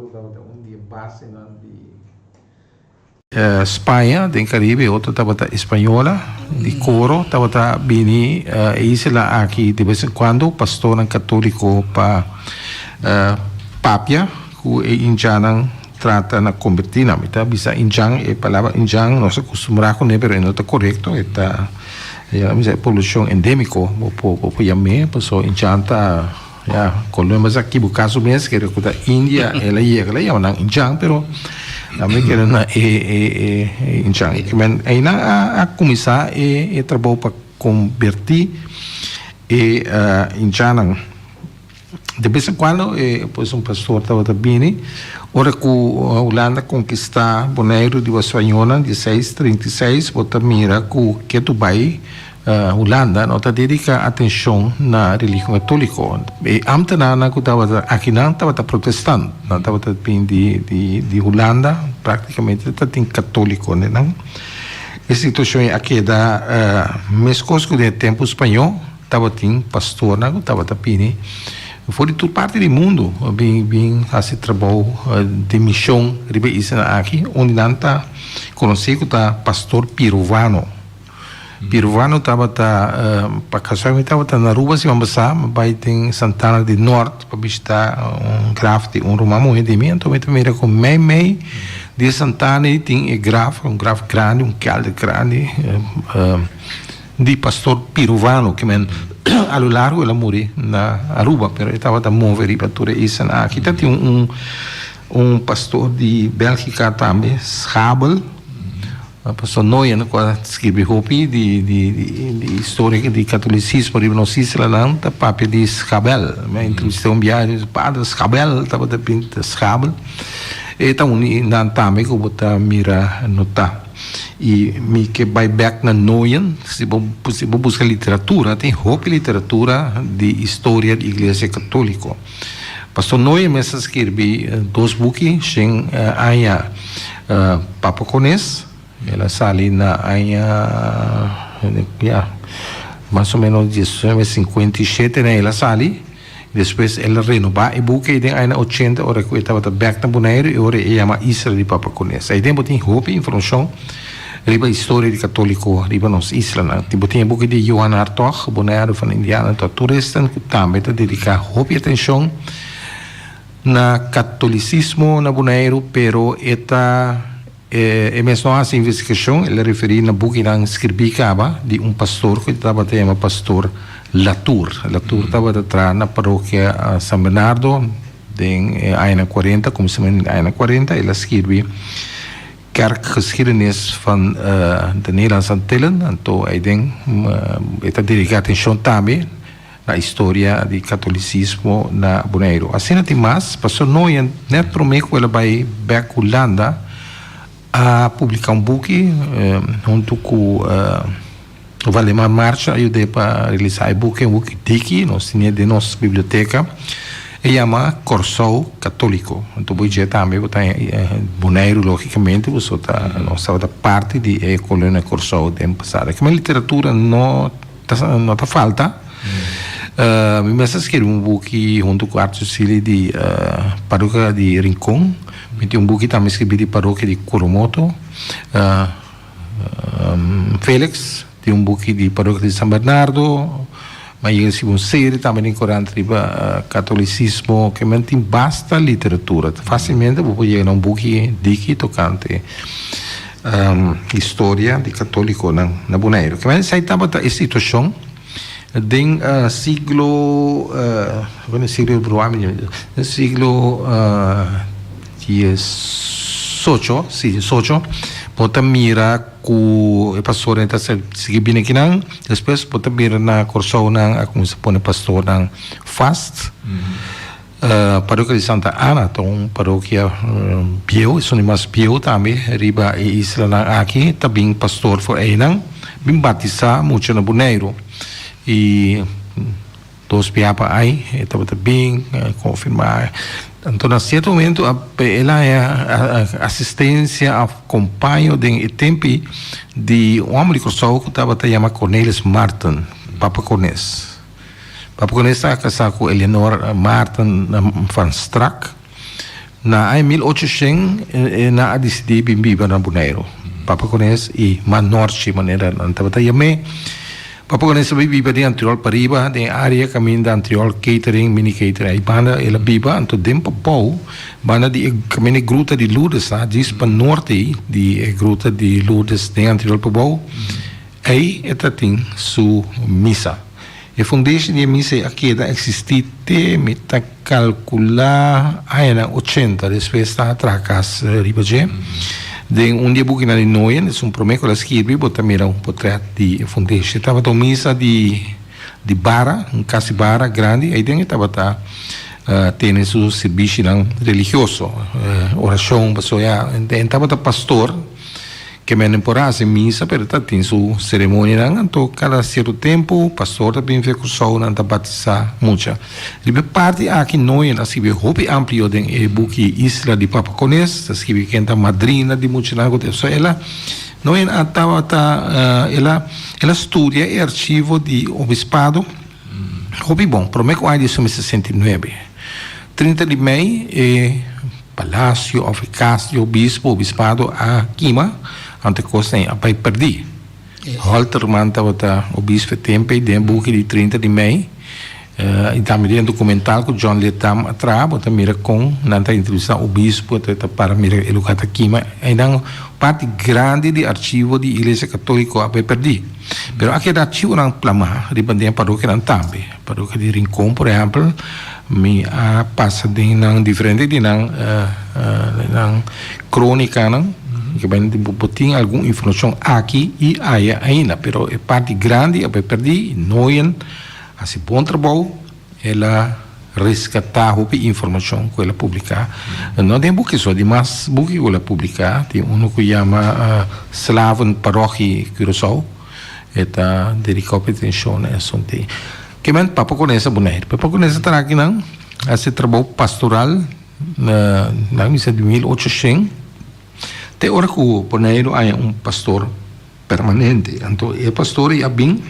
estava um dia base de Espanha, do Caribe, outro estava espanhola, de coro, estava bini, isla aqui de vez em quando, pastor católico para papia, que indianan trata na convertir, tá? Bisa indian, a palavra indian, nós acostumamos com ele, pero não está correto, está a poluição endêmico, por chamar, pessoa indian tá colônias aqui, no caso mesmo, que era Índia, ela ia não indian, pero também que era na indian, que men aí na a começar trabalho para convertir indianan. De vez em quando, pois pastor estava bem, ora que a Holanda conquista Bonaire de Espanhola, de 1636, bota mira que Dubai, Holanda, não dedica atenção na religião católica. E antes na que estava aqui não estava protestante, não estava bem de Holanda, praticamente estava católico, não? A situação aqui da mesma coisa do tempo espanhol, estava pastor, não estava bem. Foi de toda parte do mundo, bem esse trabalho de missão, aqui, onde não está conhecido o pastor Piruvano. Piruvano estava para casar, estava na Aruba, se vamos vai em Santana de Norte, para visitar grafo de romano de mim, então eu com meio de Santana e tem grafo grande, calde grande, de pastor Piruvano, que a lo largo ela morreu na Aruba, pero estava a mover para toda isso. Aqui tem pastor de Bélgica também, Schabel, pastor Noyen, que escreve hopi de história de catolicismo, de nós Islândia, tá papel de Schabel, mas introdução viagem, padre Schabel, estava de Schabel, e então também que eu botar mira notar. E me que vai back na Noyen, se você busca literatura, tem roupa literatura de história da Igreja Católica. Pastor Noyen mesmo escreve dois buques, tem a Papacones, ela sai na mais ou menos 1957, né, ela sai. Depois ela renova e buque em anos 80, ora que estava back na Bonaire e ora chama Israel de Papacones. Aí tem roupa informação riba história de católico riba nos Islândia. Tipo tem buque de Johan Hartog, Bonaire van Indiana, to toeristen que também dedica roupa e atenção na catolicismo na Bonaire, pero é mesmo essa investigação, ele referi na buque na escribicaba de pastor que estava tema pastor Latour estava atrás na paróquia São Bernardo em Aina 40, começamento em Aina 40, ele escreve kerkgeschiedenis van de Nederlandse Antillen, então aí tem está dedicado atenção também na história do catolicismo na Bonaire. Assim não tem mais, pastor Noyen, net prometo ela vai back Holanda a publicar buque junto com o Valdemar Marcha, ajudei para realizar o buque Diki, nós tínhamos de nossa biblioteca, e chama Corso Católico. Então, vou dizer também, Bonaire, logicamente, você nós estava parte de colônia Corso do ano passado. Que a literatura não tá falta. Me mesmo escrevi buque junto com a Arte Cecília de paróquia de Rincón, tem buque também escrevi de paróquia de Coromoto, Félix, tem buque de paróquia de São Bernardo, mas eu escrevi série também em corante de catolicismo, que mantém basta literatura. Facilmente vou chegar a buque de tocante história de católico na Bonaire. Que mas aí estava a situação den siglo siglo 18 pota mira ku pastor enta sige binikinang depois pota mira na corso nang como se pone pastor nang fast paróquia de Santa Ana, então paróquia Pio, isso não é mais Pio também, riba e isla nang aqui, também pastor for aí nang bim batizar muito na Bonaire. E dos piapa aí estava bem confirmar. Então, a certo momento, ela é a assistência, acompanho de tempo de um homem que estava chamado Cornelis Martin, Papacones. Papacones estava casado com Eleanor Martin van Strack, na ay 1800 na adisidi bimbiba na Bonaire. Papacones e manorte maneira antavata yame. Papacones bibiba di Antriol pariba de area camin da Antriol catering mini catering ay bana ela biba anto dempo pau bana di camin gruta di Lourdes na dis pa norte di gruta di Lourdes de Antriol pau ay etating su misa. E foundation di misa aqui da existite meta calcula na 80 después sta atracas ribaje de un dia buki na di noien es un promeco la scrivi bota mira un portrait di foundation tava to misa di bara un casi bara grande e dentro tava ta tiene su servizio religioso oração basoya e tava ta pastor que me temporada misa pero tatin su ceremonia anto cada certo tempo pastor também fez curso na batiza mucha ribe parte aqui noi na sibe hobby amplio den e buki isla di Papacones sibe kenta madrina di mucha nago so ela noi atava ta ela studia e archivo di obispado hobby bom promeco ai di 69 30 di mei e Palácio, Oficácio, Bispo, Obispado a Quima ante costa a pai perdi. Holter manta wata obispo tempo de buki di 30 di mei. E também um documental com John Letam atrás, bota mira com nanta entrevista obispo para mira educata Quima. E dan parte grande de arquivo de Igreja Católica a pai perdi. Pero aquele arquivo não plama, ribandem paróquia não tambe. Paróquia de Rincon, por exemplo, mi passa de nang diferente de nang crônica nang que bem botin alguma informação aqui e aí ainda, pero é parte grande a perdi noien assim bom trabalho ela resgatar a informação que ela publicar não tem buque só de mais buque que ela publicar tem um que chama Slaven Parochie Curaçao eta dedicado atenção a assunto que men Papacones Bonaire Papacones está aqui não esse trabalho pastoral na missa de 1800 te ora que o Bonaire há pastor permanente então o pastor é bem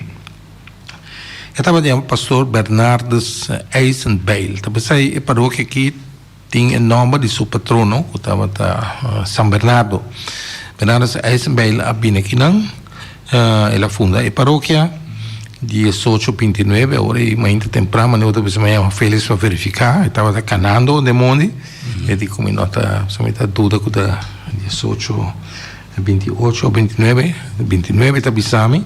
estava de pastor Bernardus Eisenbeil talvez aí paróquia aqui tem o nome de seu patrono que estava São Bernardo Bernardus Eisenbeil a bem aqui não ela funda a paróquia 1829 ora é muito temprano mas outra vez me chama Félix para verificar estava canando de monte e di come nota somente dúvida que da 18 28 29 29 tabisami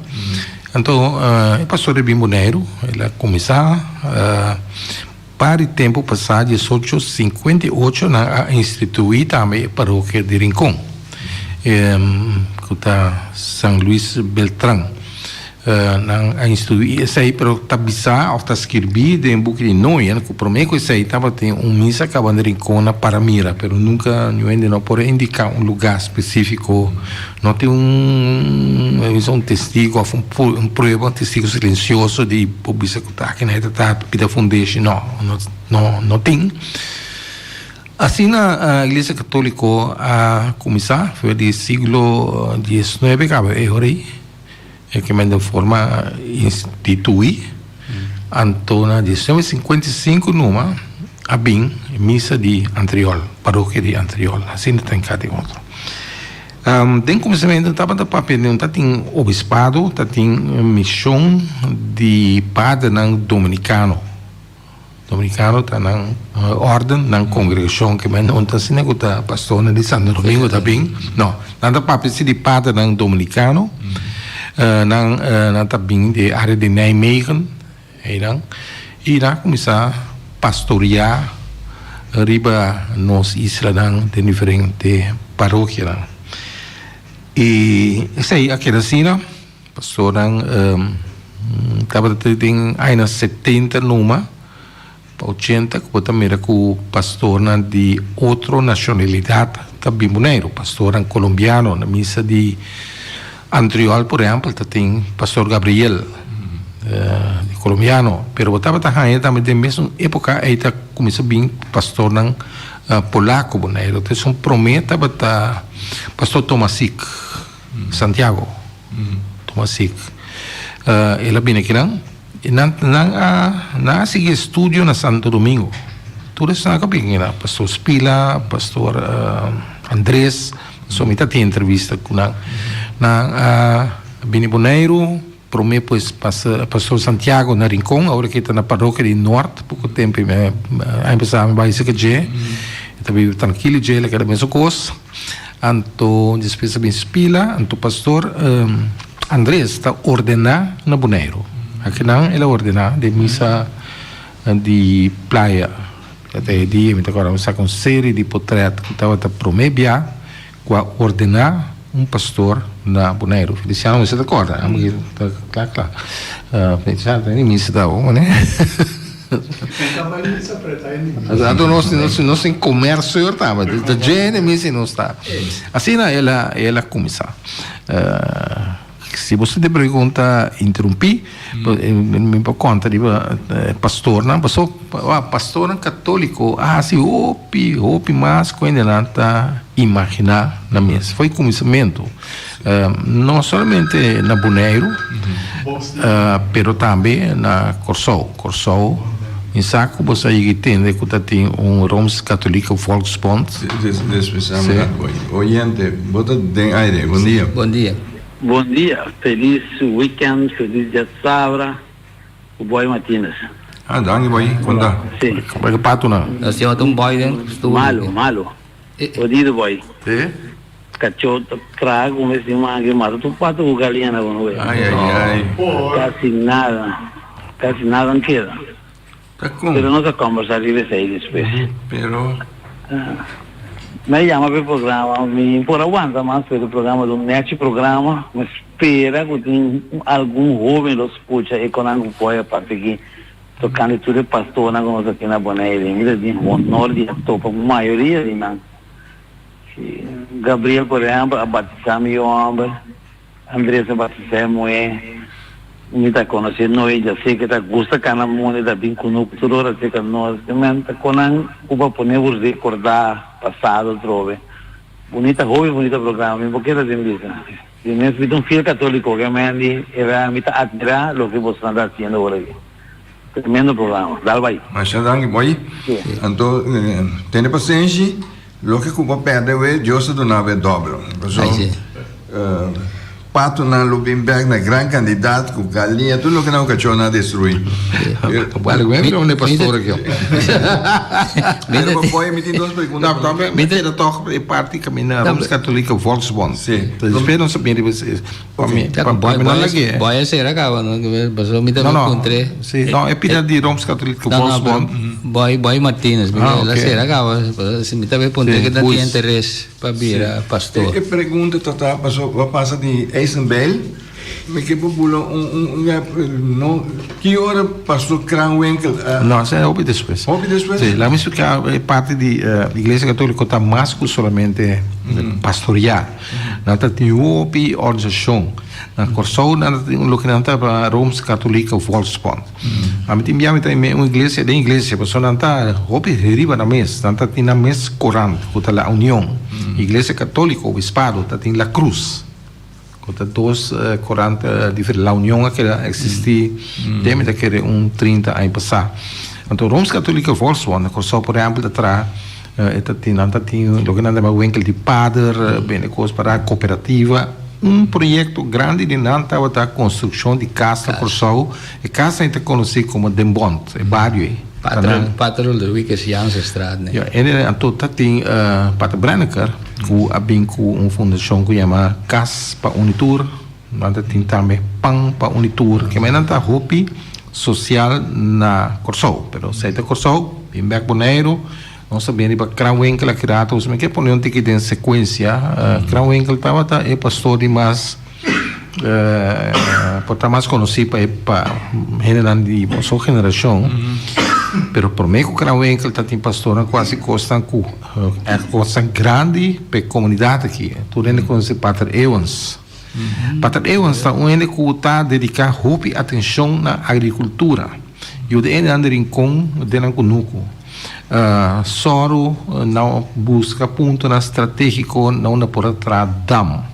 então o pastor bem Bonaire ela começou para o tempo passado 1858 na instituir também a paróquia de Rincon que está São Luís Beltrán a instituir essa aí pero tabisa ou tá escrevi de um buque de noia que prometo essa aí tava tem missa acabando de Rincon para mira pero nunca ainda não pode indicar lugar específico não tem um testigo um prova testigo silencioso de obisa que tá aqui na pida foundation não tem assim a Igreja Católica a começar foi do século XIX cabe aí que me de forma instituir Antona de 1955 numa a bem missa de Antriol paróquia de Antriol assim tem cada outro tem começamento estava da papel não tá tem obispado tá tem missão de padre não dominicano tá na ordem na congregação que me não tá sendo que tá pastor de Santo Domingo tá bem não nada papel de padre não dominicano na tabing de área de Nijmegen e lá começar a pastorear riba nos islas de diferentes paróquias e isso aí aquela cena pastor estava tem ainda 70 numa 80 que também era com pastor de outra nacionalidade também Bonaire pastor colombiano na missa de Antriol, por exemplo, tem pastor Gabriel, colombiano, pero estava também da mesma época, aí começou bem pastor polaco, Bonaire, então são prometa bata pastor Tomasic, Santiago, Tomasic, ele bem aqui não, e na seguir estúdio na Santo Domingo, tudo isso na capinha, pastor Spila, pastor Andrés, somita tem entrevista com na Bini Boneiro, para mim, pois, pastor Santiago na Rincón, agora que está na paróquia de Norte, pouco tempo, começar a vai ser que já, também tranquilo, já, ele quer mesmo coisa, anto despesa bem Spila, anto pastor Andrés está ordenado na Boneiro, aqui não, ele ordena de missa de praia, até dia, agora vamos com série de portretos que estava a prometer, com ordenar pastor na Boneiro. Feliciano, você acorda? Claro. Feliciano, tem missa da uma, né? Exato, nós em comércio, eu estava, da gente, missa não está. Assim, ela começa. Se você te pergunta, interrompi, me conta de pastor, não? Pastor católico, sim, hopi mais quando não está imaginar na mesa. Foi começamento, não somente na Boneiro, pero também na Corsou. Em saco, você entende que tem Roms Católico Volksbond. Oyente, você tem aire, bom dia. Bom dia. Bom dia, feliz weekend, feliz dia de Sabra, o Boy Martínez. Danke, Boy, conta. Sim. Como é que pato não? Nós temos um boy dentro. Malo. Odido boy. É? Cachorro, trago, mas tem uma mata, tu pato com galinha na boa. Ai. Casi nada não queda. Tá com. Pero nós vamos conversar e ver se depois. Pero. Me llama para o programa, me por aguanta mais pelo programa do net programa, mas espera que tem algum jovem los escuta e quando não pode para seguir tocando tudo pastor na coisa aqui na Boneira, ainda tem honor de topa, a maioria de não. Gabriel, por exemplo, a batizar meu homem, Andrés a batizar mulher, me está conhecendo nós, já sei que está gosta que na mão está bem conosco, toda hora sei que nós, também está quando o podemos recordar passado, trove. Bonita jovem, bonita programa, porque era assim isso. E nesse um filho católico que me era me admirar o que você está fazendo agora aqui. Tremendo programa, dá vai. Mas já danke, Boy. Então, tenha paciência, o que Cuba perde é Deus do nave dobro. Pato na Lubimberg, na grande candidato, com galinha, tudo que não cachorro na destruir. Olha, eu não é pastor aqui. Poi mi ti do perguntas. Me tem toch parte caminhar Roms Católico Volksbond. Sim. Espero não saber você. Boy será que não? Passou me também encontrei. Sim, não é pida de Roms Católico Volksbond. Boy Martínez, ela será que se me também ponte que não tem interesse para vir a pastor. Que pergunta tá passou passa de Eisenbell. Me que populo que hora pastor Kranwinkel? Não, isso é depois. Sim, lá mesmo que a parte da Igreja Católica está mais que somente pastorear. Não tem uma organização. Na Corsou, não tem um lugar para Roms Católica Volksbond. A mim tem uma igreja de igreja, mas não está riba na mesa, não tem na mesa corante, que está a União. Igreja Católica, o Bispado, tem a Cruz. Conta dois 40 diferentes. A União que existe desde daquele 30 anos passado. Então, Roms Católica Volksbond, que por exemplo, atrás, tem o que nós chamamos de padre, bem coisa para a cooperativa, projeto grande de Nanta, a construção de casa por sol, e casa é conhecida como Dembond, é barrio. Patrol de Wickes Janse Straat, né? Então, tem Pater Brenneker, que tem uma fundação que chama Cas para Unitur, tem também Pão para Unitur, que é uma roupa social na Corsou, mas se é Corsou, em Beck Boneiro, não sabia para Kranwinkel, que era os que põe um ticket em sequência, Kranwinkel estava é pastor de mais por estar mais conhecido para a sua geração. Pero por mim, o Kranwinkel tem pastor quase costa é costa grande para a comunidade aqui. Tu ainda conhece Pater Evans. Pater Evans está ainda que está dedicar roupa e atenção na agricultura. E o de ainda rincão de Nancunuco. Soro não busca ponto na estratégico não na por atrás dam.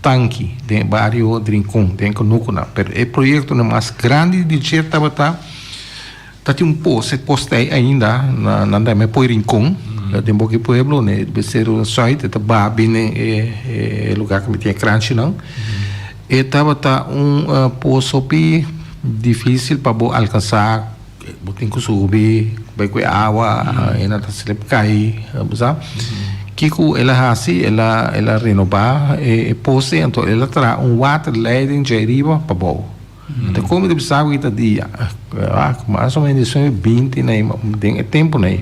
Tanque de barrio de rincão de Nancunuco. Pero é projeto mais grande de certa batata. Tati um postei ainda na me poi rincon, de um pouco pueblo, né, de ser o site, tá babi né, lugar que me tinha crunch não. E tava poço difícil para alcançar, botin que subir, vai com água, ainda tá se cai, sabe? Kiko ela assim, ela renovar e pose, então ela traz water leiding de arriba para baixo. Então como ele sabe que dia, mais ou menos 20 né, tem tempo né.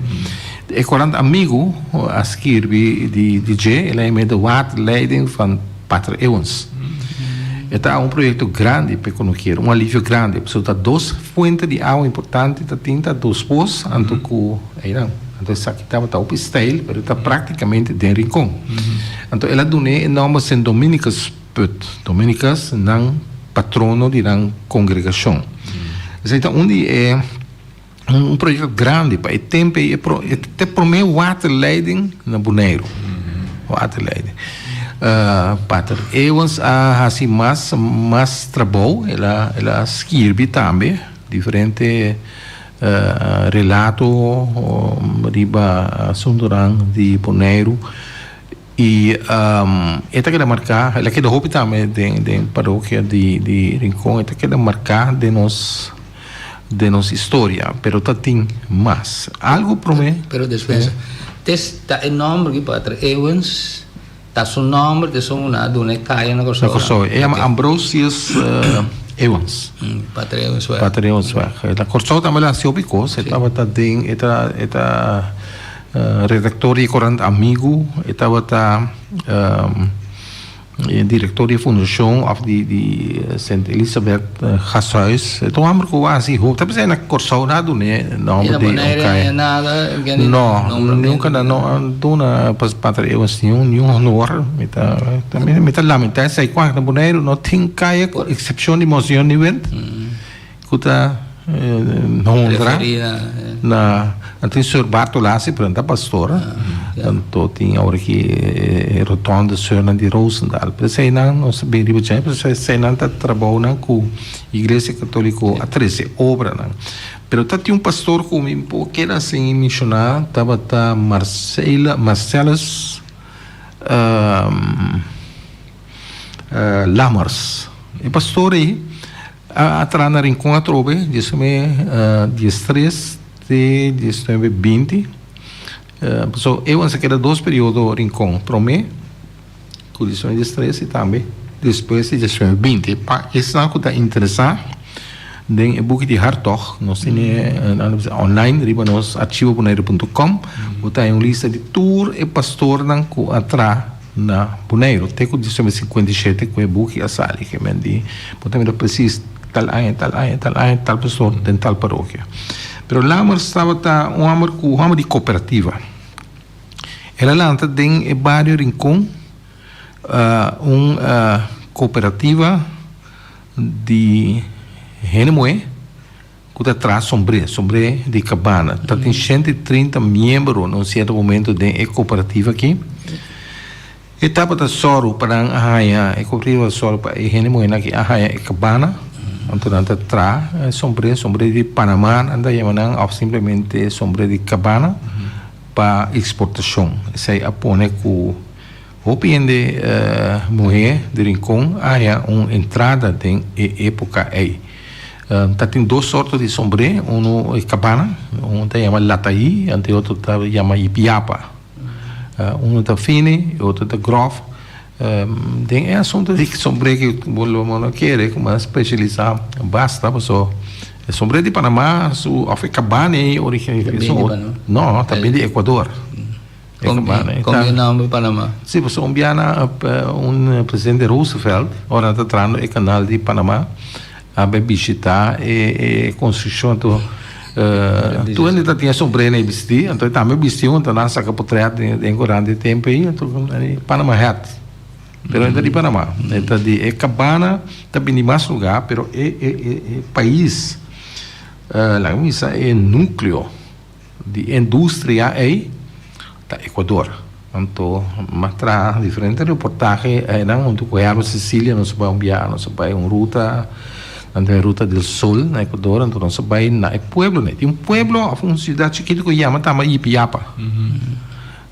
E quando amigo a escrever de DJ, ele é meio water leiding van Pater Ewens. Está projeto grande para conhecer, alívio grande, porque tem 2 fontes de água importantes, tem 2 poços, então isso aqui estava o style, mas está praticamente dentro do rincão. Então ela deu nome sem Dominicas não patrono de uma congregação. Então onde é projeto grande para o tempo é para mim water leiding na Bonaire, water leiding. Pater Ewens assim mais trabalho, ela escreve também diferente relato riba Sundurang de Bonaire e esta quer marcar, ela quer roupa também de paróquia de Rincón, esta quer marcar de nossa história, pero tem mais algo para mim. Pero después está o nome que Pater Ewens. Tá seu nome, de sua uma dona caia na Corsoa. É Ambrosius Ewens. Pater Ewens. Pater Ewens. Na Corsoa também lá se opicou, estava também eta redator e corante amigo, estava diretor de fundação de Saint Elizabeth Gashuis. Então amor que assim, talvez é na Corsoa nada né, não de nada, não, nunca não dona para Pater Ewens nenhum honor, também me tá lamentar sei quando na Bonaire não tem caia exceção de moção de evento. Kuta não honra na tem Sr. Bartolassi para pastora, então tinha hora que rotonda Sr. de Rosendal, para sei não sabia de bem, para sei não tá trabalhando com Igreja Católica a 13 obra não. Pero tá tinha pastor como que era assim missionário, tava Marcellus Lammers, e pastor aí atrás na Rincón a trobe, disse-me 13 de 1920. Eu antes que era 2 períodos Rincón, para mim, com 1913 e também depois de 1920. Isso não está interessante. Den boek de Hartog, nós temos online, riba nos archivobonaire.com, tem uma lista de tour e pastor nan ku atrás na Bonaire. Tem com 1957 que é book a sali que mendi, podemos preciso tal pastor de tal paróquia. Pero lá estava um amor de cooperativa. Ela lá tem vários rincões, cooperativa de Renemoé, que traz sombre de cabana. Tem 130 membros num certo momento de cooperativa aqui. E estava da soro para a cooperativa soro para Renemoé aqui a cabana. Então anda traz sombre de Panamá, anda chamando ou simplesmente sombre de cabana para exportação. Isso aí apone com o piende mulher de Rincón há uma entrada de época aí. Tem 2 sortes de sombre, um é cabana, um se chama lataí, e outro se chama ipiapa. Um é fine, outro é grof. Tem assunto de sombre que não quer, como especializar basta, só sombre de Panamá, a cabana é origem não, também de Equador. Como é o nome de Panamá? Sim, você presidente Roosevelt, ora está trazendo o canal de Panamá, a visitar e construção do tu ainda tinha sombre na vestir, então também vestiu, então nós saca portreado em grande tempo aí, então Panamá hat. Pero ainda de Panamá, então de cabana também de mais lugar, pero país lá isso é núcleo de indústria aí da Equador. Então, mostra diferentes reportagens, não onde conhecemos Sicília, nós vamos enviar, nós vamos ruta ante Ruta del Sol, na Ecuador, então nós vai na pueblo, né? Tem pueblo, uma cidade chiquita que chama Tama Ipiapa.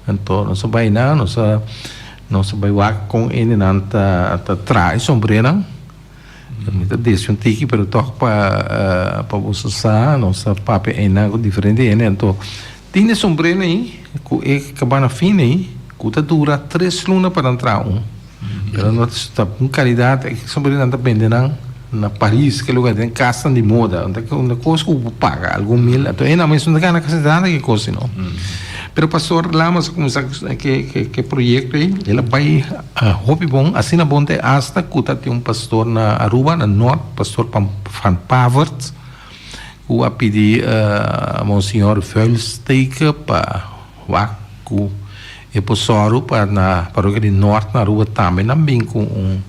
Então nós vai na, nós vai lá com ele na traz sombreira. Muita desse um tiki, pero toque para você usar, nossa papel é algo diferente, né? Então tem sombreira aí, que cabana fina aí, que dura 3 lunas para entrar Pero nós está com qualidade, sombreira não depende na Paris, que lugar tem casa de moda, onde uma coisa que paga algum mil, então é na mesma na casa que coisa não. Pero pastor lá, mas como que projeto aí, ele vai hobby bom, assim na bonte hasta que tem pastor na Aruba, na norte, pastor Van Pavert, que a pedir Monsenhor Vuilsteke para o episódio para na paróquia de norte na Aruba também, também com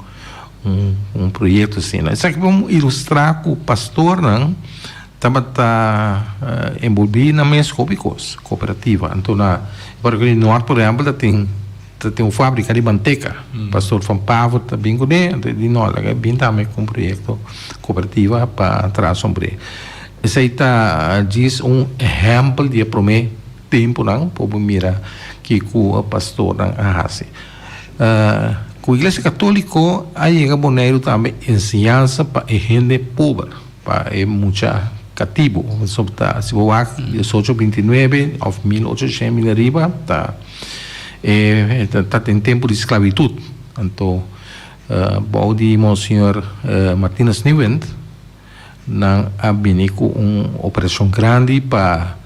projeto assim. Isso aqui vamos ilustrar que o pastor não está envolvido na mesma cooperativa. Então, na paróquia de norte, por exemplo, tem uma fábrica de manteca. Pastor Van Pavo também com ele, de nós, bem também com um projeto cooperativa para trás sobre. Isso aí diz exemplo de primeiro tempo, não? Para mirar que o pastor não faz. Com a Igreja Católica, aí é boneiro também ensinança para a gente pobre, para muita cativo. Se você vai 1829 ou 1800 arriba, está em tempo de esclavitud. Então, o de Monsenhor Martínez Nivent não abriu uma operação grande para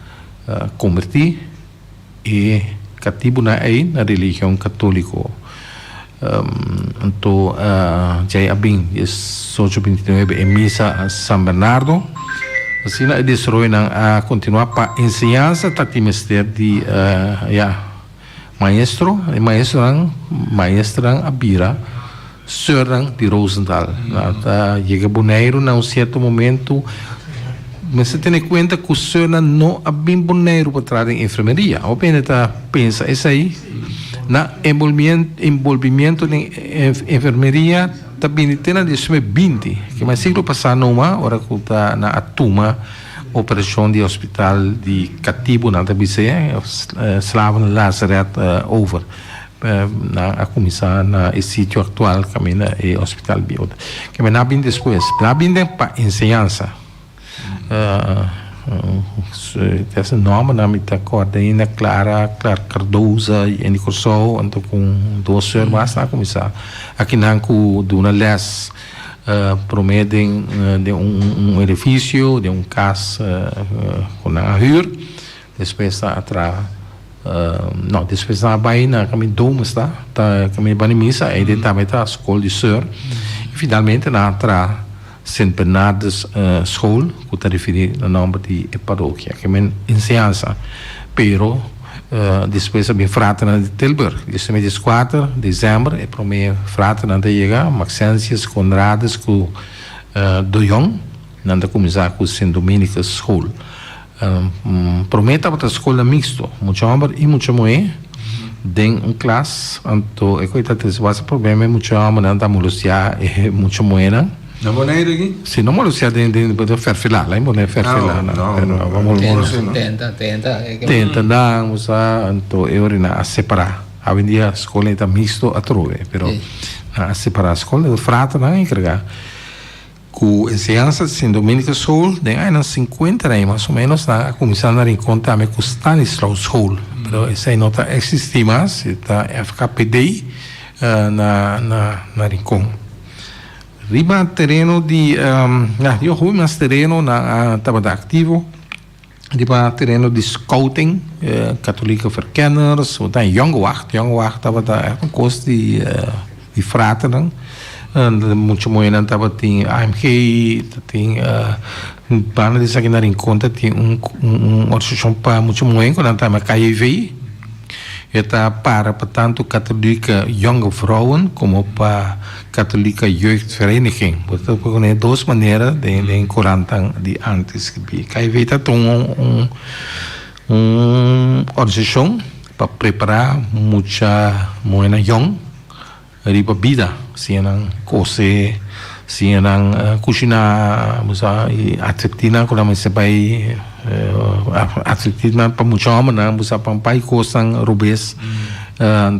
convertir e cativo na religião católica. Então, já abriu 1829 em missa a São Bernardo. Assim, a destroy a continuar para ensinança tá timester de maestro abira Søren de Rosenthal. Chega boneiro num certo momento, mas você tem em conta que o Søren não é bem boneiro para trás em enfermeria. Ou bem pensa isso aí na envolvimento em enfermeria também tem na 2020, que mais século passado numa hora que está na atuma operação de hospital de cativo na TBC, Slaven Lazaret over na começar na sítio atual que é o hospital Biota, que me bem depois, na bem para ensinança. Esse nome na minha coordenadora Clara Cardoso e Nicolau, então com 2 irmãs na começar aqui na com uma les prometem de edifício de casa com a hyr, depois está atrás não, depois na baina caminho domo está caminho banimisa aí também está a escola de Sœur e finalmente na atrás Saint Bernard's School, que está referido ao nome de paróquia, que é ensinança, pero depois a fraterna de Tilburg, esse mês 4 de dezembro, é a primeira fraterna de chegar, Maxensius Conradas com do Jong, nanda começar com Saint Dominicus School. Prometa para a escola mixto, muito homem e muito mulher, tem classe, então é coitado, esse problema é muito homem, nanda mulher e muito mulher. Não boneiro aqui? Sim, não vamos ser de ferfilar, lá em boné ferfilar. Não, vamos tenta não usar, então eu a separar. A vendia a escola está misto a trove, pero a separar a escola do frato não encarregar. Com ensinança de Saint Dominicus School, tem aí nas 50 aí mais ou menos na começando a encontrar com Stanislaus School, pero essa aí não está existir mais, está FKPD na Rincon. Riba terreno de eu fui mais terreno na estava ativo riba terreno de scouting católica verkenners ou dan Jongwacht estava um curso de fraternen muito moeda estava tem AMG tem para dizer que na encontra tem organização para muito moeda quando estava KIV está para tanto católica jonge vrouwen como para católica jeugdvereniging. Portanto, com 2 maneiras de encontrar de antes que KIV está uma organização para preparar muita moeda young riba vida, se não coisa sim nang kusina musa atletina ko naman sa pai atletina pamuchama nang musa pampai ko sang rubes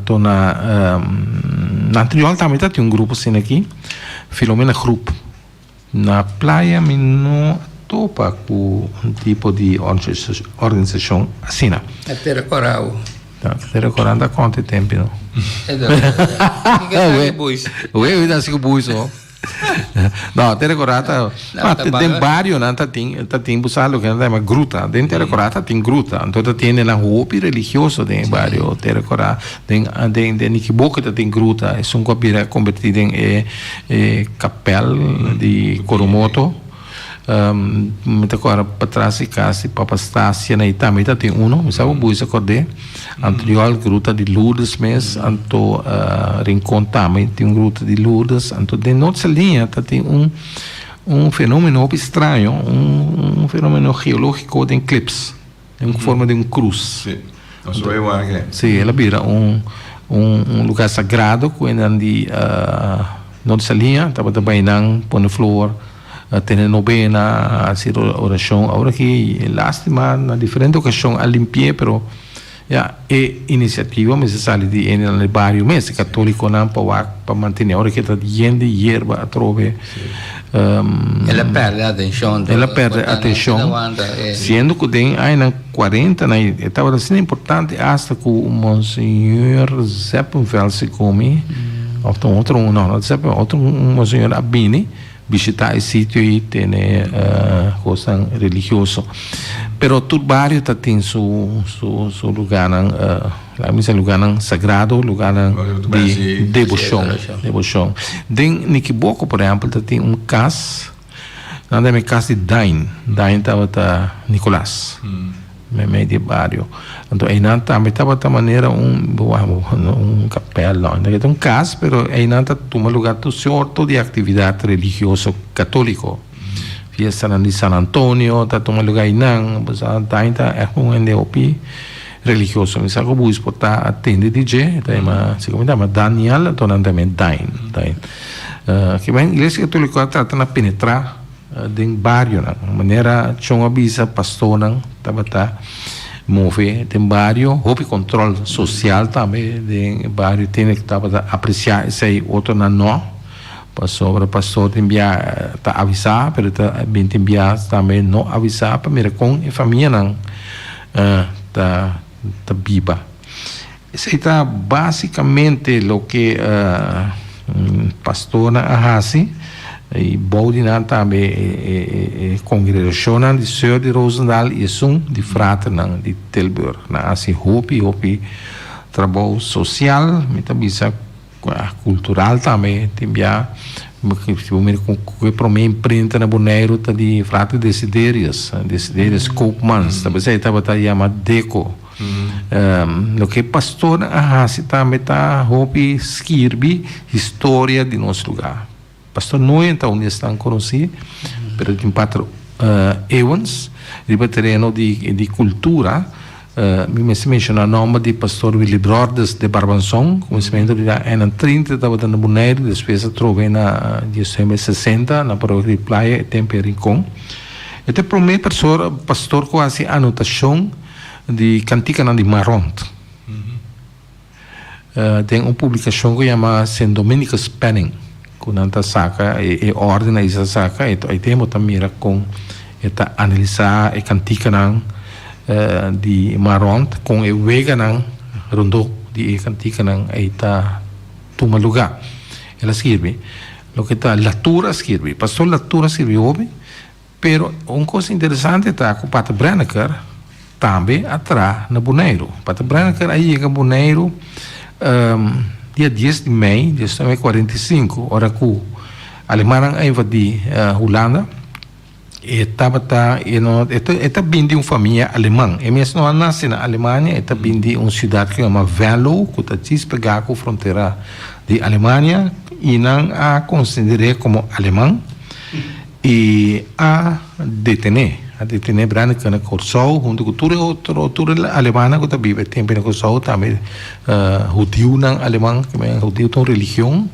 to na natriol também tem um grupo assim aqui Filomena Group na praia mino topa com um tipo de organização assim na Terra Coral. Terra Coral dá quanto tempo não? Ué, dá cinco buis ó. No, Terra Corata, tem vários, não tem buscado que não é uma gruta, dentro Terra Corata tem gruta, então tem na roupa religioso tem vários Terra Corata, tem Nikiboka tem gruta, é um copira convertido em capela de Coromoto. Muita coisa para trás e casa para pastácia na Itália tem me sabe buis acordei anterior gruta de Lourdes mes anto rincon também tem gruta de Lourdes anto de nossa linha tem fenômeno estranho um fenômeno geológico de eclipse em forma de cruz sim ela vira lugar sagrado quando de nossa linha estava também não põe flor tener novena, hacer oración. Ahora que lástima, en diferentes ocasiones a limpiar, pero ya iniciativa me se sale en el barrio, mes católico no para mantener. Ahora que está lleno de hierba a trove. Ela perde atención. Ela perde atención. Siendo que hay 40, estaba assim importante hasta que o Monsenhor Zeppenfeld se come, outro Monsenhor Abini, visitar esse sítio e ter coisa religiosa. Pero todo barrio tem seu lugar, lugar sagrado, lugar de devoção. Em Nikiboka, por exemplo, tem casa, nada me casa de Dain estava Nicolás. Meio de barrio. Então, aí não também estava de maneira capela, não tem casa, pero aí não toma lugar do sorto de atividade religiosa católico. Fiesta de San Antonio, toma lugar aí não, mas é NDOP religioso. Me sabe que o está atende DJ, se como chama Daniel, então também Dain. Que bem, a igreja católica trata de penetrar dentro do barrio, de maneira que um avisa pastor tá mover tem barrio, houve controle social também dentro barrio, tem que apreciar esse outro não sobre pastor tem enviar tá avisar, pero também tem enviar também não avisar para mira com a família não tá viva. Isso está basicamente o que pastor Ahasi e Baudinan também congregação de Senhor de Rosendal e sum de frater de Tilburg assim hopi trabalho social metabisa cultural também tem já que para mim imprenta na Bonaire tá de frater Desiderius Koopmans também se estava chamado Deco o que pastor Ahasi também tá hopi escrever história de nosso lugar. Pastor Noé então estão conhecidos, pero tem patro Evans, de terreno de cultura, me menciona o nome de pastor Willy Brothers de Barbanson, conhecimento de em 30 estava dando Bonaire, depois eu trovei na 1960 na paróquia de Praia, tempo Rincon. Este primeiro pastor quase anotação de cantiga de Maront. Tem uma publicação que chama Saint Dominicus Penning. Nanta saca e ordena essa saca e aí temos também com esta analisar e cantica de Maront com e vega rondo de cantica aí tá toma lugar ela escreve o que tá Latura escreve pastor Latura escreve hoje pero coisa interessante tá com Pater Brenneker também atrás na Bonaire Pater Brenneker aí chega Bonaire dia 10 de maio de 1945, hora que a Alemanha invadiu Holanda, e estava vindo de uma família alemã. E mesmo não nasce na Alemanha, estava vindo de uma cidade que chama Venlo, que está pegada com a fronteira de Alemanha, e não a considerei como alemão, e a detener Branca na Corsol, junto com toda a Alemanha que está vive tempo na Corsol, também judeu na alemão, que é judeu tão religião,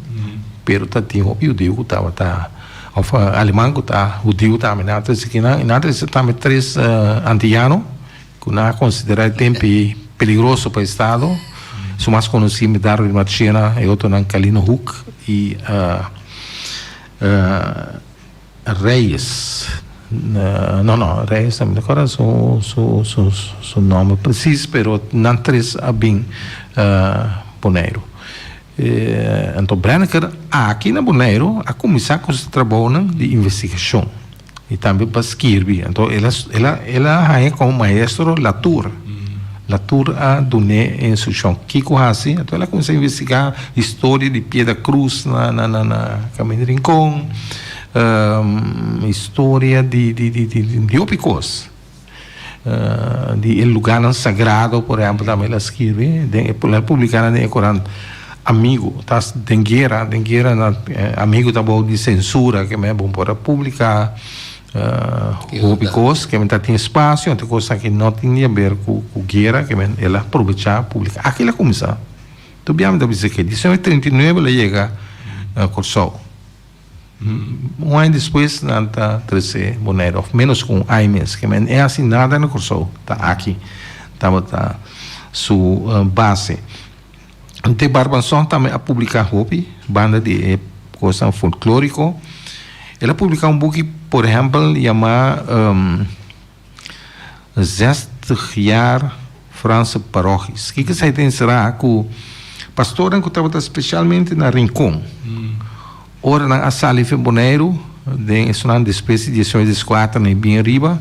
pero tá tinha o judeu que estava of alemão que tá judeu também natres aqui natres também 3 antiano que na considera tempo perigoso para o estado o mais conhecido Darwin Machena e outro na Kalino Hook e Reis Reis também agora seu nome preciso pero não 3 bem Bonaire. Então, Brenneker, aqui na Bonaire, a começar com esse trabalho de investigação e também para escrever. Então, ela é como maestro Latour. Latour a donné a instrução. Kiko Hassi, então ela começou a investigar a história de Piedra Cruz na Caminho de Rincón, história de Opicos. De lugar sagrado, por exemplo, também ela escreve, ela publicava no Corão amigo, tas dengueira amigo da boa de censura que é bom para publicar Opicos, que ainda tem espaço, outra coisa que não tinha a ver com guerra, que ela aproveitar publicar. Aqui ela começa. Tu bem da dizer que em 1939 ela chega a Corsol. Um ano depois, nada terceiro Bonaire, menos com Aimes, que é assinada no Corsol, está aqui, está sua base. Então, Barbanson também a publicar Hopi, banda de coisa folclórico. Ela publicou um book, por exemplo, chamado 60 jaar Franse Parochies. O que você tem será que o pastor que estava especialmente na Rincón. Ora na Assalif Bonaire, de uma espécie de 18 nem bem arriba,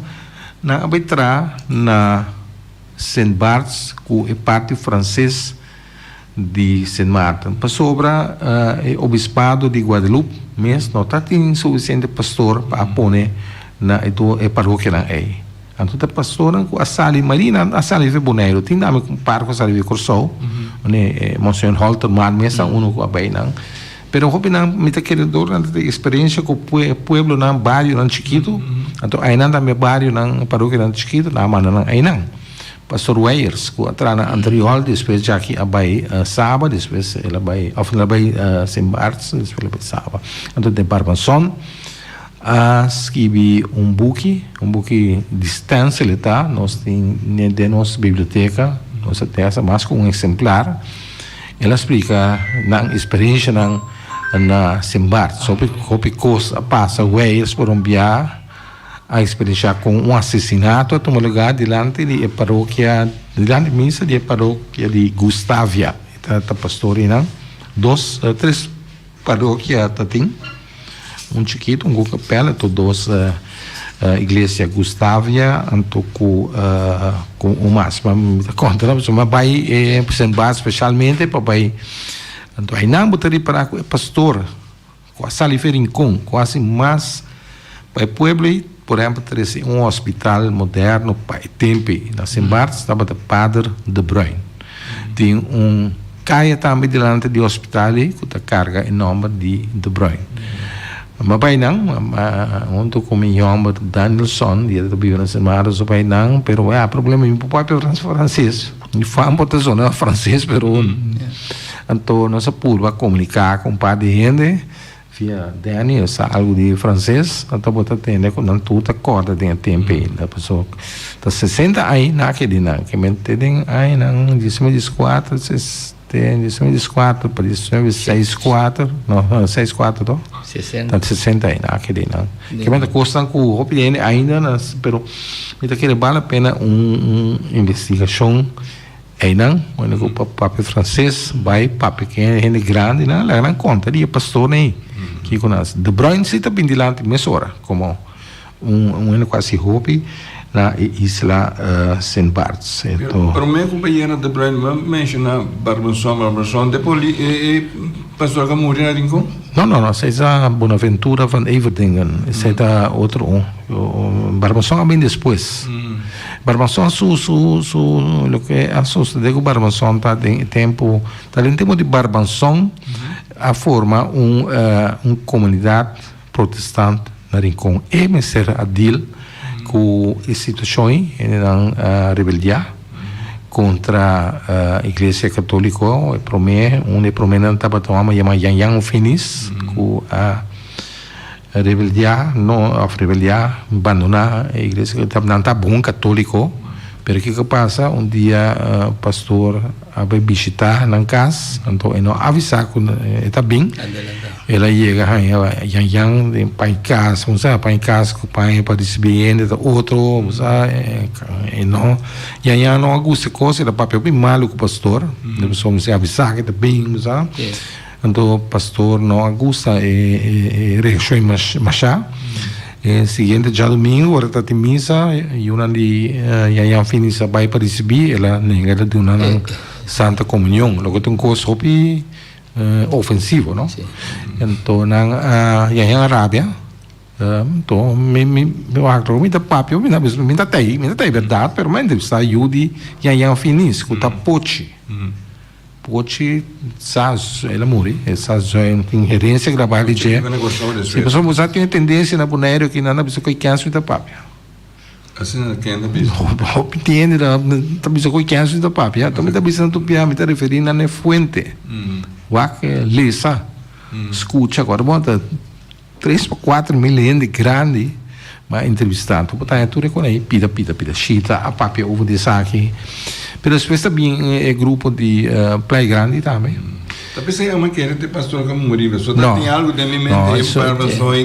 na abetra na Saint Barts, que é parte francês de Saint Martin. Para sobra o obispado de Guadalupe, mas não tem suficiente pastor para pôr na paróquia na aí. Então a pastora com a Salif Marina, a Salif Bonaire, tem nome com parco Salif Corsol, né, Monsignor Holter, mas mesa uno com a bem não. Pero hopi na mita queredor na experiência com o pueblo na barrio na chiquito, então aí não também barrio na paróquia na chiquito, na mana na aí não. Pastor Weyers, que atrás na anterior, depois já aqui abai Saba, depois ela vai, ela vai Saint Barts, depois ela vai Saba. Então de Barbanson, escrevi um book distância ele tá, nós tem de nossa biblioteca, nossa terra, mas com um exemplar. Ela explica na experiência na Simbar, sobre como passa Wales por enviar a experiência com um assassinato a um lugar diante de paróquia, diante de missa de paróquia de Gustavia, tá pastorina, 3 paróquias tem, um chiquito, um capela, todos igreja Gustavia, anto com o máximo contra, mas vai apresentar especialmente para vai, então aí não botaria para o pastor, com a Salif Rincón, quase mais para o pueblo, por exemplo, ter um hospital moderno para o tempo, na Simbarts estava o Padre de Bruyne, tem caia também delante do hospital com a carga enorme de Bruyne. Mas pai não, onde como eu Danielson, dia da Bíblia semana, o pai não, pero o problema é o próprio francês. E faz uma zona francês, pero então nós podemos comunicar com o pai de gente, via Daniel, algo de francês, então você tem quando tudo acorda tem tempo aí, a pessoa está 60 aí naquele não, que me tem aí não, 2004, 2004 para 2064, não, 64 to? 60. 60 aí naquele não. Que me custa com o opinião ainda, pero me tá querendo vale a pena investigação aí não, quando o papo francês vai papo que é gente grande, não, lá não conta de pastor aí. Que conhece. De Bruyne se está bem dilante mesora, como quase hobby na isla Saint Barts. Pero minha companheira de Bruyne menciona Barbanson, depois pastor que morreu na Rincón? Não, essa é a Bonaventura van Everdingen, essa é outro, Barbanson é bem depois. Barbanson, o que é sucedido com Barbanson, está em tempo de Barbanson, a forma comunidade protestante na Rincón. E Messer Adil, com instituições na rebeldia contra a Igreja Católica, promete estava tomando Yang Finis, com rebeldia, abandonar a igreja, não está bom católico, porque que passa, um dia pastor vai visitar na casa, então ele não avisa que está bem, ela chega, yang pai casa, pai casa, que pai para receber outro, não, yang não gosta coisa, ele papel bem malo com o pastor, depois vamos avisar que está bem, então o pastor não gosta e reagiu machá. Seguinte já domingo ora está missa e uma de yang finisa vai para receber ela nem ela de uma santa comunhão logo tem coisa hopi ofensivo, não? Então yang Arábia então me acho que papio me tá verdade, pero mas está ajude yang finis que tá pochi saz ela morre essa tem herência gravar de je se a pessoa usar tem tendência na boneiro que não precisa que canso da papia assim não quer ainda bicho não entende tá precisa que canso da papia também tá pensando pia me tá referindo na fuente que lesa escuta agora bota 3 para 4 milhões de grande mas entrevistando botar tudo com aí pida chita a papia ovo de saque. Pero después también el grupo de Playa Grande también. Tapi saya aman querer ter pastor que morreu. Só tem algo de mim mesmo para passar.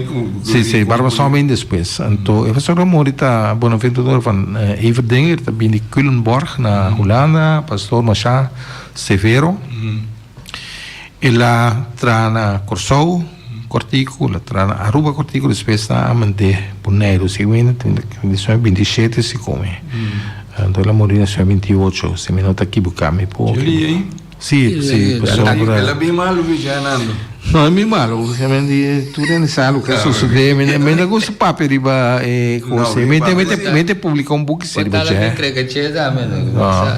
Sim, para passar bem depois. Então, o pastor Amori está bonaventurador van Everdinger, também de Culemborg na Holanda, pastor Machá Severo. Ela tra na Corsou, Cortico, ela tra na Aruba Cortico, depois está amante Boneiro, seguinte, tem 27 se come. Então ela morreu em 28, se me não está equivocado. Sim, pessoal. Ela é bem malo, vigiando. Não, é bem malo, realmente, tudo é necessário, que isso sucede, mas não gosto de papel, coisa, mente publicar um pouco, se ele vai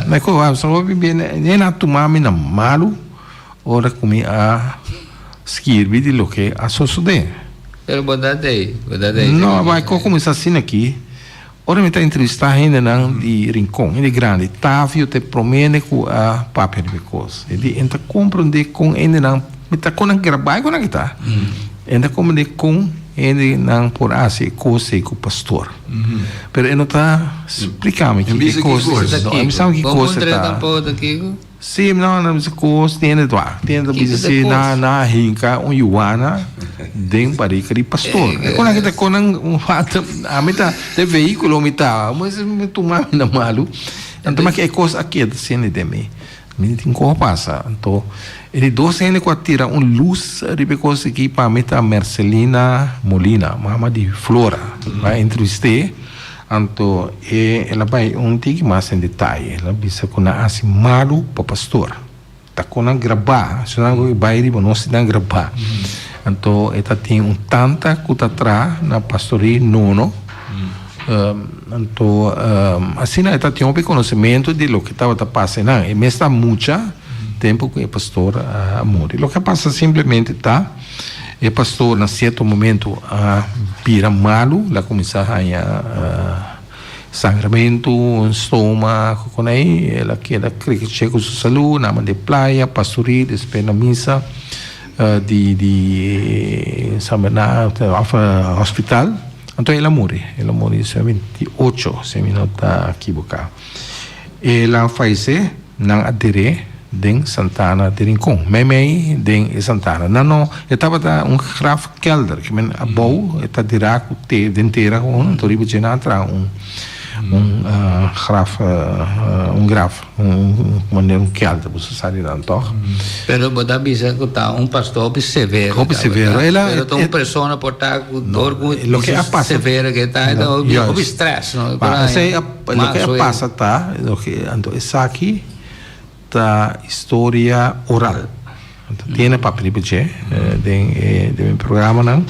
mas como só bem, nem na tomar, na malo, ora como a escrever de lo que a suceder. Pero verdade. Não, vai começar assim aqui. Ora me está entrevistando ainda de Rincón, de grande. Távio te promete que a papel de coisa. Ele entra compreender com ainda não, me está com a gravar com a guitarra. Entra compreender com ainda não por assim coisa com o pastor. Pero ele não está explicando que coisa. Não sabe que coisa está. Sim, não essa coisa tem dizer na rinca yuana den para ir pastor. Quando a gente com a meta de veículo mita, mas me tomar na malu. Então mas que coisa aqui da cena de mim. Me tem como passa. Então ele 12 anos que tira luz de coisa aqui para meta Marcelina Molina, mama de Flora, vai entrevistar. Então, ela vai tique mais em detalhe. Ela bisa com assim malo para pastor. Tá com gravar, se não vai ir, não se dá gravar. Então, ela tem tanta que tá atrás na pastoria nono. Então, assim ela tem um conhecimento de lo que estava passando. E me está muito tempo que o pastor morre. O que passa simplesmente tá o pastor, na certo momento, vira malo, lá começa a sangramento, estômago, com aí, ela chega com sua saúde, na de praia, pastoria, depois na missa, hospital. Então, ela morre em 28, se me não está equivocado. Ela falece, não aderê, den Santana de Rincón, memei den Santana. Não, estava graf kelder, que men abou, está dirá te dentera com toribo genatra graf, maneira kelder, você sabe não toca. Pero boda bisa que tá pastor severo. Severo, ela é uma pessoa portar dor lo que passa severa que tá, o stress, não? Sei, lo que passa tá, lo que ando essa aqui da história oral. Tem papel de meu programa não.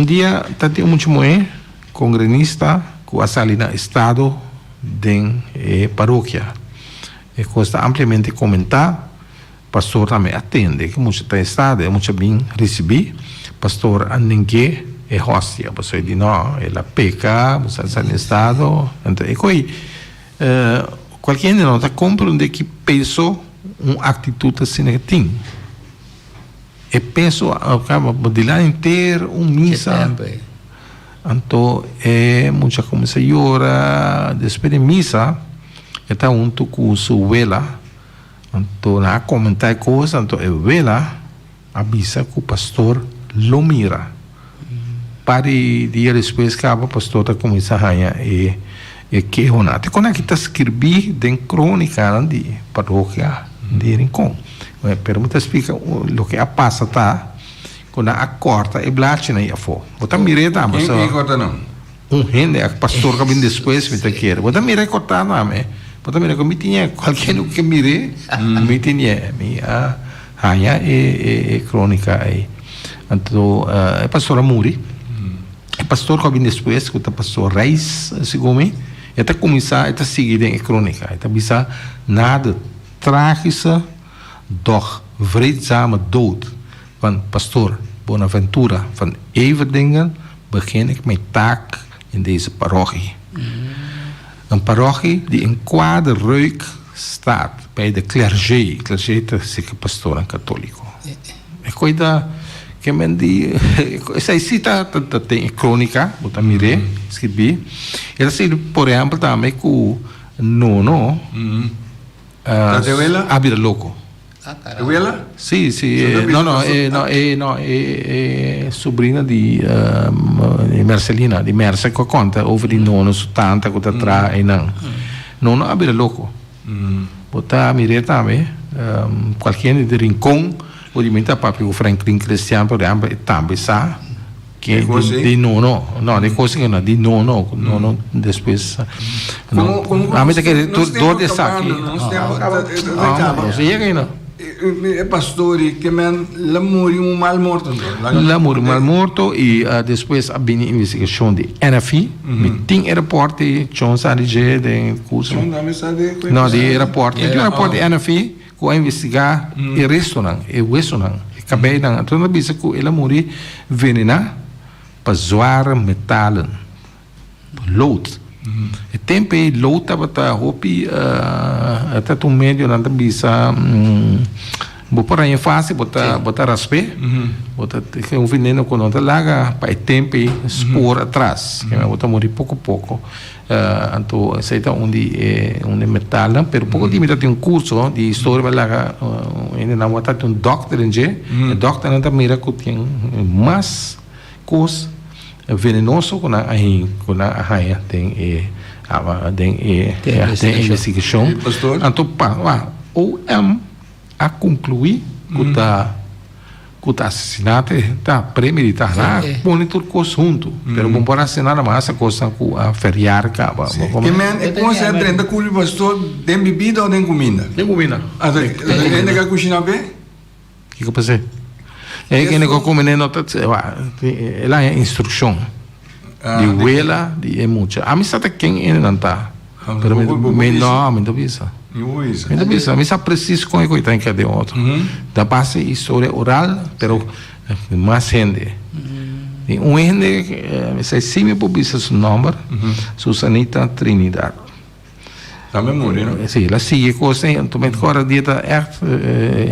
Dia tati muito muito congrenista que sali na estado de paróquia. E costa ampliamente comentar. Pastor também atende que muito está estado, muito bem recebi. Pastor ninguém é hostia, pastor diz não, ela peca, você está no estado. Então é coi qualquer não está compreendendo que pensou uma atitude assim que tem. e penso acaba de lá inteiro missa. Então muita como senhora depois de missa está junto com sua vela. Então na comentar coisa, então vela avisa que o pastor lo mira. Para dia depois que o pastor está começando a e que é onde quando a gente escrevi em crônica de paróquia de Rincon, pero muitas explica o que passa tá quando a corta e blate na fo. Bota mireta, mas quem corta não? Gente, a pastor que vem depois me te quer. Bota mire cortar não, bota mire que me tinha qualquer no que mire, me tinha a hanya e crônica aí. Então, a pastora Muri, o pastor que vem depois, que o pastor Reis, segundo até começar a seguir em crônica, até bisa nada trágico doch vreedzame dood van pastor Bonaventura van Everdingen begin ik mijn taak in deze parochie. Een parochie die in kwade reuk staat bij de clergé. Clergé is een pastoor katholico. E coisa que men di essa cita in cronica bota mire scrivi era se por exemplo também com nono abira louco. Abuela? Sì, sobrina di Marcelina, di Merce, che conta over di nono su tanta che tra e non. Nono abira louco. Bota mire também qualquer di Rincon o diventa proprio un Franklin Cristiano per esempio e tambi sa che di nono le cose che no di nono después a me che dove sa che non si llega no pastori che men l'amore un mal morto e después abbiamo investigazione di NFI mi ting rapporti John Sandige de curso no di rapporti di NFI a investigar e restaurant e restaurant e cabei nang então bisa ku ela muri venena para zoar metalen load e tempe load tabata hopi até um meio nanda bisa bo para em fase bota raspe bota que um veneno quando anda laga para tempe spor atrás que bota muri pouco então aceita onde metal pero pouco de tem um curso de história lá ainda não está um doctor o doctor não mira que tem mais coisa venenoso quando a raia tem investigação então ou a concluir que o assassinato está premeditado lá, põe tudo coisa junto. Pero não pode assinar a massa coisa com a feriar acaba. Que men é como se aprende com o pastor de bebida ou de comida? De comida. Ainda que cozinhar bem? Que eu pensei? É que não come nem nota, ela é instrução. De huela, de muita. A mim sabe quem é não tá. Pero me não visa. Mas é preciso com o que tem que de outro. Da base história oral, pero mais gente. Um gente, se sim por bisa seu nome, Susanita Trinidad. Também morreu, não? Sim, ela sigue coisa, então agora dia tá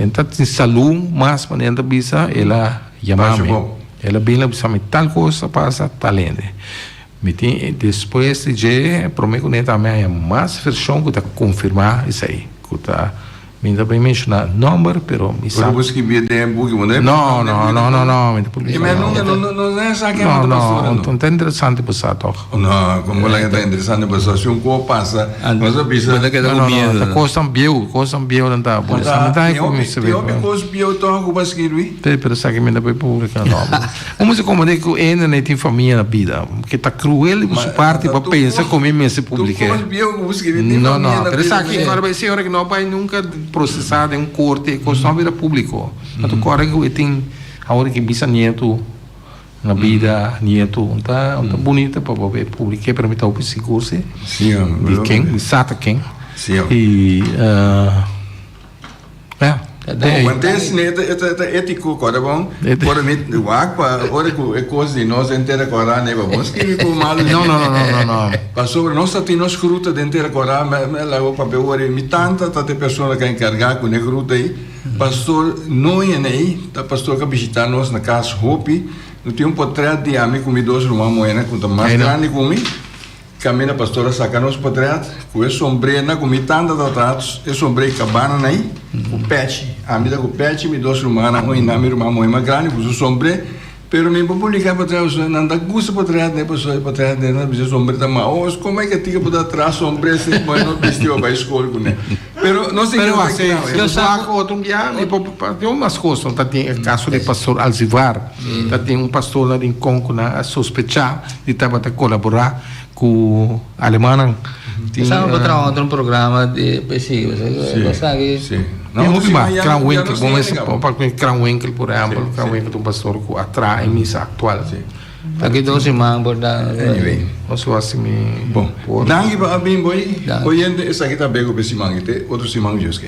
então em salão, mas quando ela bisa, ela chama-me. Ela bem lá bisa tal coisa passa talento. Depois de prometo que também é mais versão que está confirmar isso aí que está me ainda bem mencionar número pero me sabe por que vi de book não é só que não tá interessante passar toch não como lá está interessante passar se um co passa mas a bisa da que com medo coisa bio não tá por isso não tá como se vê coisa bio toch o basquiri pero sabe que me ainda bem publicar não como se como que ainda nem tem família na vida que tá cruel de sua parte para pensar como me se publica não pero sabe que agora vai ser hora que não vai nunca processado em corte, coisa vira público. Então, agora que tem a hora que bisa nieto na vida, nieto, tá bonita para poder publicar, para me dar o seguro, sim, de quem, de sata quem, sim, e Want is het etico kora bom. Por mim, wak pa ora ku e coisa de nós inteira kora ne bom. Escrevi com mal. No. Passou nós tá tendo gruta de inteira kora, me lá o papel ora mi tanta tá de pessoa que encarregar com ne gruta aí. Pastor não é aí, tá pastor que visitar nós na casa Hopi. No tem portrait de amigo mi dos uma moeda com mais grande comigo. Caminha pastora saca nos portrait, com esse sombrero na comi tanta tratados, esse sombrero cabana aí, o patch, a mida com patch me dos rumana, um inami rumana mais grande, com o sombrero, pero me publicar portrait, não dá gosto portrait, né, pessoa portrait, né, não precisa sombrero tá mal, como é que tinha por trás sombrero se mas não vestiu para escola com né. Pero não sei que eu saco outro dia, tem umas coisas, tá tem o caso de pastor Alzivar, tá tem pastor lá em Congo na sospechar de estava a colaborar com a Alemanha. Estava para trabalhar programa de pesquisa, você sabe? Sim. Não, Crown Winkel, vamos ver Crown Winkel, por exemplo, Crown Winkel um pastor que atrai a missa atual. Aqui dois irmãos, portanto. Anyway. Oso assim, bom. Danke para abim boy. Hoje essa aqui tá bego para simang ite, outro simang juske.